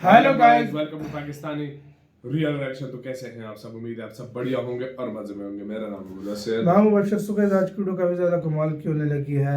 Hello guys, welcome to Pakistani real reaction. तो कैसे हैं आप सब? उम्मीद है आप सब बढ़िया होंगे और मजे में होंगे। मेरा नाम मुदस्सिर। नाम मुबशर सुकैद। आज की वीडियो काफी ज्यादा कमाल की होने लगी है।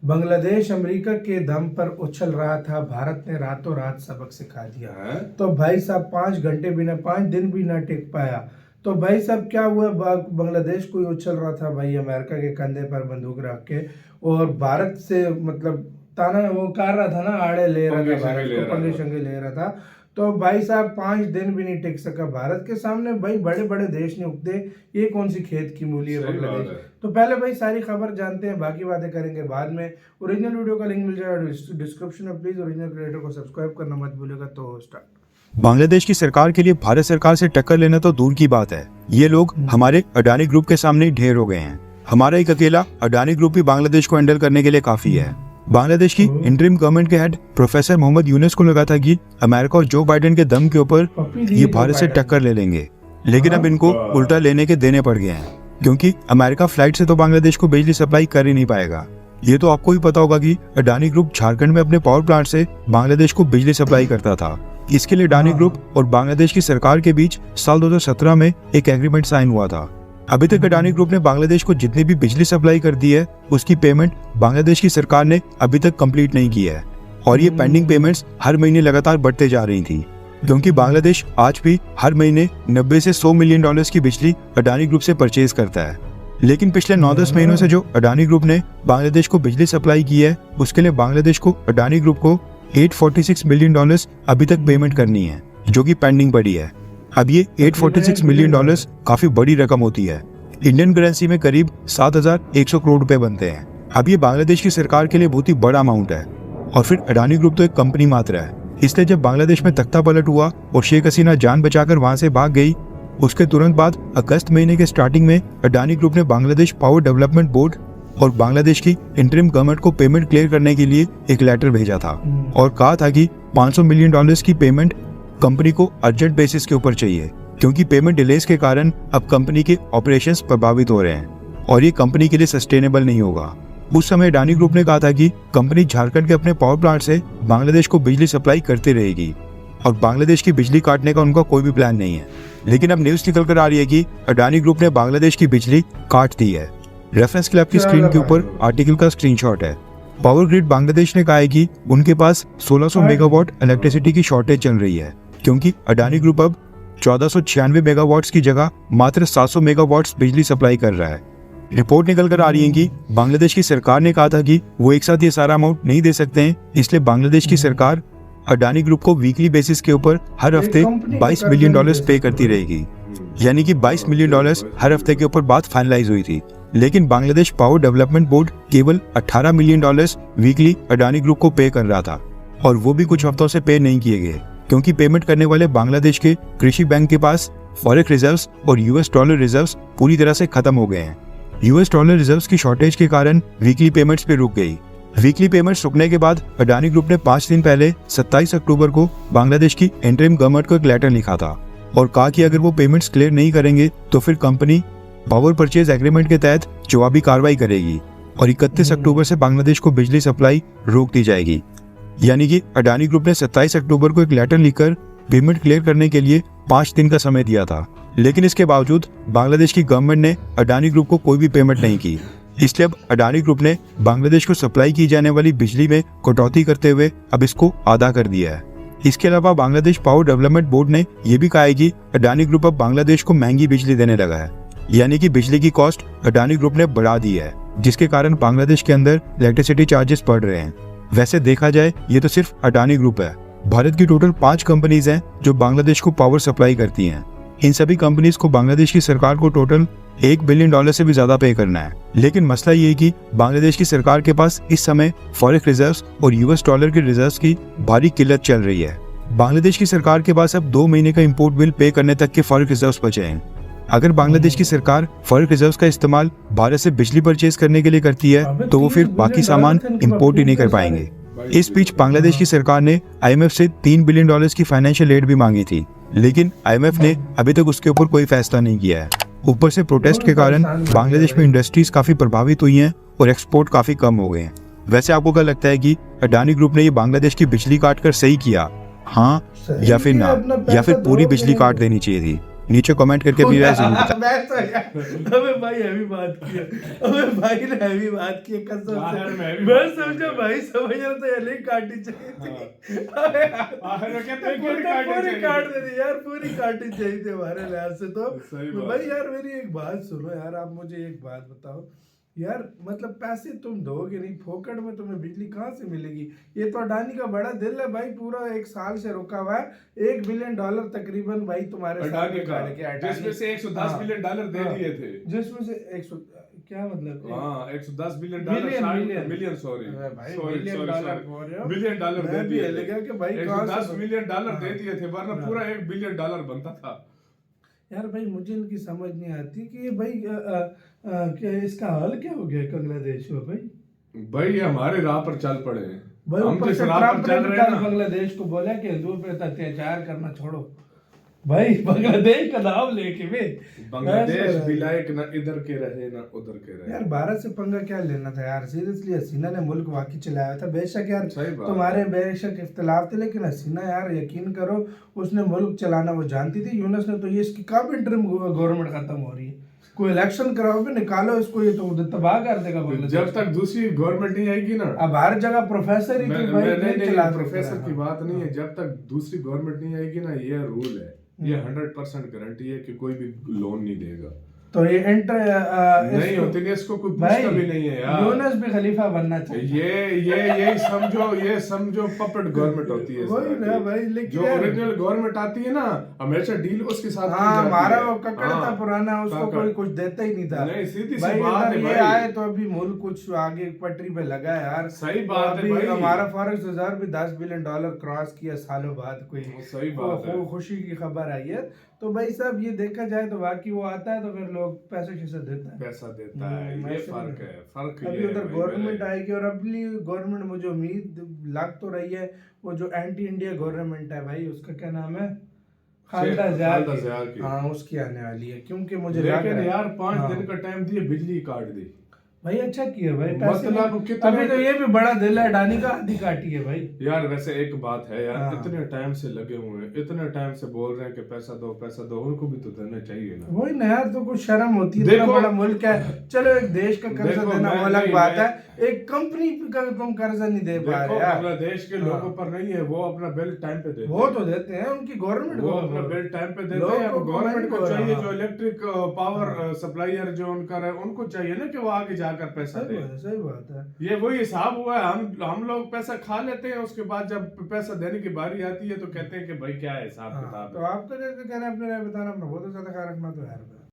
बांग्लादेश अमेरिका के दम पर उछल रहा था, भारत ने रातों रात सबक सिखा दिया है? तो भाई साहब 5 घंटे भी ना, 5 दिन भी ना टिक पाया। तो भाई साहब क्या हुआ, बांग्लादेश कोई उछल रहा था भाई अमेरिका के कंधे पर बंदूक रख के, और भारत से मतलब ताना वो कर रहा था ना, आड़े ले रहा था, भारत को पंगे शंगे ले रहा था। तो भाई साहब 5 दिन भी नहीं टिक सका भारत के सामने। भाई बड़े बड़े देश ने उगते, ये कौन सी खेत की मूली है बांग्लादेश। तो पहले भाई सारी खबर जानते हैं, बाकी बातें करेंगे बाद में। ओरिजिनल वीडियो का लिंक मिल जाएगा डिस्क्रिप्शन में, प्लीज ओरिजिनल क्रिएटर को सब्सक्राइब करना मत भूलिएगा। तो स्टार्ट। बांग्लादेश की सरकार के लिए भारत सरकार से टक्कर लेना तो दूर की बात है, ये लोग हमारे अडानी ग्रुप के सामने ढेर हो गए हैं। हमारा एक अकेला अडानी ग्रुप ही बांग्लादेश को हैंडल करने के लिए काफी है। बांग्लादेश की इंटरिम गवर्नमेंट के हेड प्रोफेसर मोहम्मद यूनुस को लगा था कि अमेरिका और जो बाइडेन के दम के ऊपर ये भारत से टक्कर ले लेंगे, लेकिन अब इनको उल्टा लेने के देने पड़ गए हैं, क्योंकि अमेरिका फ्लाइट से तो बांग्लादेश को बिजली सप्लाई कर ही नहीं पाएगा। ये तो आपको भी पता होगा कि अडानी ग्रुप झारखंड में अपने पावर प्लांट से बांग्लादेश को बिजली सप्लाई करता था। इसके लिए अडानी ग्रुप और बांग्लादेश की सरकार के बीच साल 2017 में एक एग्रीमेंट साइन हुआ था। अभी तक अडानी ग्रुप ने बांग्लादेश को जितनी भी बिजली सप्लाई कर दी है, उसकी पेमेंट बांग्लादेश की सरकार ने अभी तक कंप्लीट नहीं की है, और ये पेंडिंग पेमेंट्स हर महीने लगातार बढ़ते जा रही थी, क्योंकि बांग्लादेश आज भी हर महीने 90 से 100 मिलियन डॉलर्स की बिजली अडानी ग्रुप से परचेज करता है। लेकिन पिछले 9-10 महीनों से जो अडानी ग्रुप ने बांग्लादेश को बिजली सप्लाई की है, उसके लिए बांग्लादेश को अडानी ग्रुप को 846 मिलियन डॉलर्स अभी तक पेमेंट करनी है, जो कि पेंडिंग पड़ी है। अब ये 846 मिलियन डॉलर्स काफी बड़ी रकम होती है। इंडियन करेंसी में करीब 7,100 करोड़ रुपए बनते हैं। अब ये बांग्लादेश की सरकार के लिए बहुत ही बड़ा अमाउंट है, और फिर अडानी ग्रुप तो एक कंपनी मात्र है। इसलिए जब बांग्लादेश में तख्ता पलट हुआ और शेख हसीना जान बचाकर वहां से भाग गई, उसके तुरंत बाद अगस्त महीने के स्टार्टिंग में अडानी ग्रुप ने बांग्लादेश पावर डेवलपमेंट बोर्ड और बांग्लादेश की इंटरिम गवर्नमेंट को पेमेंट क्लियर करने के लिए एक लेटर भेजा था, और कहा था कि 500 मिलियन डॉलर्स की पेमेंट कंपनी को अर्जेंट बेसिस के ऊपर चाहिए, क्योंकि पेमेंट डिलेज के कारण अब कंपनी के ऑपरेशंस प्रभावित हो रहे हैं, और ये कंपनी के लिए सस्टेनेबल नहीं होगा। उस समय अडानी ग्रुप ने कहा था कि कंपनी झारखंड के अपने पावर प्लांट से बांग्लादेश को बिजली सप्लाई करती रहेगी, और बांग्लादेश की बिजली काटने का उनका कोई भी प्लान नहीं है। लेकिन अब न्यूज निकल कर आ रही है कि अडानी ग्रुप ने बांग्लादेश की बिजली काट दी है। रेफरेंस के लिए आपकी स्क्रीन के ऊपर आर्टिकल का स्क्रीनशॉट है। पावर ग्रिड बांग्लादेश ने कहा है कि उनके पास 1600 मेगावाट इलेक्ट्रिसिटी की शॉर्टेज चल रही है, क्योंकि अडानी ग्रुप अब 1496 मेगावाट्स की जगह मात्र 700 मेगावाट्स बिजली सप्लाई कर रहा है। रिपोर्ट निकल कर आ रही है कि बांग्लादेश की सरकार ने कहा था कि वो एक साथ ये सारा अमाउंट नहीं दे सकते हैं, इसलिए बांग्लादेश की सरकार अडानी ग्रुप को वीकली बेसिस के ऊपर हर हफ्ते 22 मिलियन डॉलर्स पे करती रहेगी। यानी कि 22 मिलियन डॉलर्स हर हफ्ते के ऊपर बात फाइनलाइज हुई थी। लेकिन बांग्लादेश पावर डेवलपमेंट बोर्ड केवल 18 million dollars weekly Adani group को पे कर रहा था, और वो भी कुछ हफ्तों से पे नहीं किए गए, क्योंकि पेमेंट करने वाले बांग्लादेश के कृषि बैंक के पास फॉरेक्स रिजर्व्स और यूएस डॉलर रिजर्व्स पूरी तरह से खत्म हो गए हैं। यूएस डॉलर रिजर्व्स की शॉर्टेज के कारण वीकली पेमेंट्स पे रुक गई। वीकली पेमेंट्स रुकने के बाद अडानी ग्रुप ने 5 दिन पहले 27 अक्टूबर को बांग्लादेश की इंटरिम गवर्नमेंट को एक लेटर लिखा था, और कहा कि अगर वो पेमेंट्स क्लियर नहीं करेंगे तो फिर कंपनी पावर परचेज एग्रीमेंट के तहत जवाबी कार्रवाई करेगी, और 31 अक्टूबर से बांग्लादेश को बिजली सप्लाई रोक दी जाएगी। यानी कि अडानी ग्रुप ने 27 अक्टूबर को एक लेटर लिखकर पेमेंट क्लियर करने के लिए 5 दिन का समय दिया था। लेकिन इसके बावजूद बांग्लादेश की गवर्नमेंट ने अडानी ग्रुप को कोई भी पेमेंट नहीं की। इसलिए अब अडानी ग्रुप ने बांग्लादेश को सप्लाई की जाने वाली बिजली में कटौती करते हुए अब इसको आधा कर दिया है। इसके अलावा बांग्लादेश पावर डेवलपमेंट बोर्ड ने यह भी कहा है कि अडानी ग्रुप अब बांग्लादेश को महंगी बिजली देने लगा है, यानी कि बिजली की कॉस्ट अडानी ग्रुप ने बढ़ा दी है, जिसके कारण बांग्लादेश के अंदर इलेक्ट्रिसिटी चार्जेस बढ़ रहे हैं। वैसे देखा जाए ये तो सिर्फ अडानी ग्रुप है। भारत की टोटल 5 कंपनीज हैं जो बांग्लादेश को पावर सप्लाई करती हैं। इन सभी कंपनीज को बांग्लादेश की सरकार को टोटल $1 बिलियन से भी ज्यादा पे करना है। लेकिन मसला ये है कि बांग्लादेश की सरकार के पास इस समय फॉरेक्स रिजर्व्स और यूएस डॉलर के रिजर्व्स की भारी किल्लत चल रही है। बांग्लादेश की सरकार के पास अब 2 महीने का इम्पोर्ट बिल पे करने तक के फॉरेक्स रिजर्व्स बचे हैं। अगर बांग्लादेश की सरकार फॉरेक्स रिजर्व्स का इस्तेमाल भारत से बिजली परचेज करने के लिए करती है, तो वो फिर बाकी सामान इम्पोर्ट ही नहीं कर पाएंगे। इस बीच बांग्लादेश की सरकार ने IMF से $3 बिलियन की फाइनेंशियल एड भी मांगी थी, लेकिन IMF ने अभी तक उसके ऊपर कोई फैसला नहीं किया है। ऊपर से प्रोटेस्ट के कारण बांग्लादेश में इंडस्ट्रीज काफी प्रभावित हुई हैं और एक्सपोर्ट काफी कम हो गए हैं। वैसे आपको क्या लगता है कि अडानी ग्रुप ने ये बांग्लादेश की बिजली काट कर सही किया, हाँ सही या फिर है, ना, अपना या फिर पैसा पूरी दो बिजली कि काट नहीं। देनी चाहिए थी। नीचे कमेंट करके भी वैसे ही बता। मैं तो यार, अबे भाई हैवी बात की है, अबे भाई ने हैवी बात की है कसम आखिर में से। हैवी मैं बात समझा हो गई। भाई समझ रहा था ये नहीं काटनी चाहिए थी। अबे यार, आखिर में कहते हैं पूरी क्यों काटनी पूरी चाहिए काट थी? दे दी यार, पूरी काटनी चाहिए थी हमारे लिहाज से तो। सही बात भाई है। यार मेरी एक बात सुनो यार, आप मुझे एक बात बताओ यार, मतलब पैसे तुम दोगे नहीं, फोकट में तुम्हें बिजली कहाँ से मिलेगी? ये तो अडानी का बड़ा दिल है भाई, पूरा 1 साल से रुका हुआ है। $1 बिलियन तकरीबन भाई तुम्हारे साथ अडानी में का, गाड़ी के अडानी। जिसमें से 110 हाँ, बिलियन डॉलर दे हाँ, दिए थे। जिसमें से 100 क्या मतलब? हाँ 110 billion dollar, million million sorry अरे भाई, sorry million sorry dollar sorry बोल रहे हो? बिलियन डॉलर मैं दे भी दिए हिल थे। गया कि भाई कहाँ 110 से- मिलियन डॉलर हाँ, दे दिए थे, वरना हाँ। पूरा 1 बिलियन डॉलर बनता था। यार भाई मुझे इनकी समझ नहीं आती कि ये भाई क्या इसका हाल क्या हो गया बांग्लादेश में भाई? भाई ये हमारे राह पर चल पड़े हैं। भाई हम ऊपर जिस से राह पर ट्रम्प ने चल भी रहे हैं कल ना, बांग्लादेश को बोला कि हिंदुओं पे अत्याचार करना छोड़ो। भाई बांग्लादेश का नाम लेके भी बांग्लादेश भी लायक ना इधर के रहे ना उधर के रहे। यार भारत से पंगा क्या लेना था यार, सीरियसली हसीना ने मुल्क वाकई चलाया था, बेशक यार सही बात तुम्हारे बेशक इख्तिलाफ थे, लेकिन हसीना यार यकीन करो उसने मुल्क चलाना वो जानती थी। यूनुस ने तो ये इसकी कब इंटरिम गवर्नमेंट खत्म हो रही है, कोई इलेक्शन कराओ भी निकालो इसको, ये तो तबाह कर देगा बांग्लादेश। जब तक दूसरी गवर्नमेंट नहीं आएगी ना, अब हर जगह प्रोफेसर ही मैं तो भाई नहीं नहीं चला प्रोफेसर सकता। की बात नहीं है, जब तक दूसरी गवर्नमेंट नहीं आएगी ना, ये रूल है, ये 100% गारंटी है कि कोई भी लोन नहीं देगा। तो ये नहीं होती नहीं, इसको कोई भाई पूछता भी नहीं है यार। यूनुस भी खलीफा बनना चाहिए। यही समझो पपेट गवर्नमेंट होती है। वही ना भाई, लेकिन जो यार- ओरिजिनल गवर्नमेंट आती है ना, हमेशा डील उसके साथ की हाँ, जाती हमारा है। वो ककड़ था हाँ, पुराना, उसको ककड़। कोई कुछ देता ही नहीं था। नहीं, सीधी सी भाई बात इधर है ये भाई। आए तो अभी मुल्क कुछ आगे पटरी पे लगा है यार। सही बात है अभी भाई। हमारा फॉरेक्स रिजर्व भी $10 बिलियन क्रॉस किया सालों बाद, कोई सही बात है। खुशी की खबर आई है। तो भाई साहब ये देखा जाए तो वाकई वो आता है तो फिर लोग पैसे कैसे देता है, पैसा देता है, ये ऐसे फर्क में। है, फर्क अभी ये है उधर भाई गवर्नमेंट मेरे। आएगी, और अगली गवर्नमेंट मुझे उम्मीद लग तो रही है, वो जो एंटी इंडिया गवर्नमेंट है भाई, उसका क्या नाम है, खालिदा खालिदा ज़िया ज़िया की। की। हाँ उसकी आने वाली है, क्योंकि मुझे लग लेकिन रहा है यार 5 हाँ। दिन का टाइम दिए, बिजली काट दी। भाई अच्छा किया भाई, पैसे मतलब नहीं- कितने- अभी तो ये भी बड़ा दिल है अडानी का, आधी काटी है भाई। यार वैसे एक बात है यार, हाँ। इतने टाइम से लगे हुए हैं, इतने टाइम से बोल रहे हैं कि पैसा दो, उनको भी तो देना चाहिए ना। वही ना यार, तो कुछ शर्म होती है, देखो- इतना बड़ा मुल्क है, चलो एक देश का कर्जा देखो, देना वो मैं- अलग नहीं, बात मैं- है, एक कंपनी का तुम कर्जा नहीं दे पा देखो रहे यार। बांग्लादेश के हाँ। लोगों पर नहीं है, वो अपना बिल टाइम पे देते वो हैं। तो देते हैं, उनकी गवर्नमेंट वो अपना बिल टाइम पे देते लोगों हैं। अब को गवर्नमेंट को नहीं चाहिए, हाँ। जो इलेक्ट्रिक पावर सप्लायर जो उनका है, उनको चाहिए ना कि वो आगे जाकर पैसा दे। सही बात है। ये वही हिसाब हुआ है, हम लोग पैसा खा लेते हैं, उसके बाद जब पैसा देने की बारी आती है तो कहते हैं कि भाई क्या हिसाब हाँ, किताब तो है। आपका क्या कहना है, अपने राय बताना, अपना बहुत ज्यादा ख्याल रखना तो यार।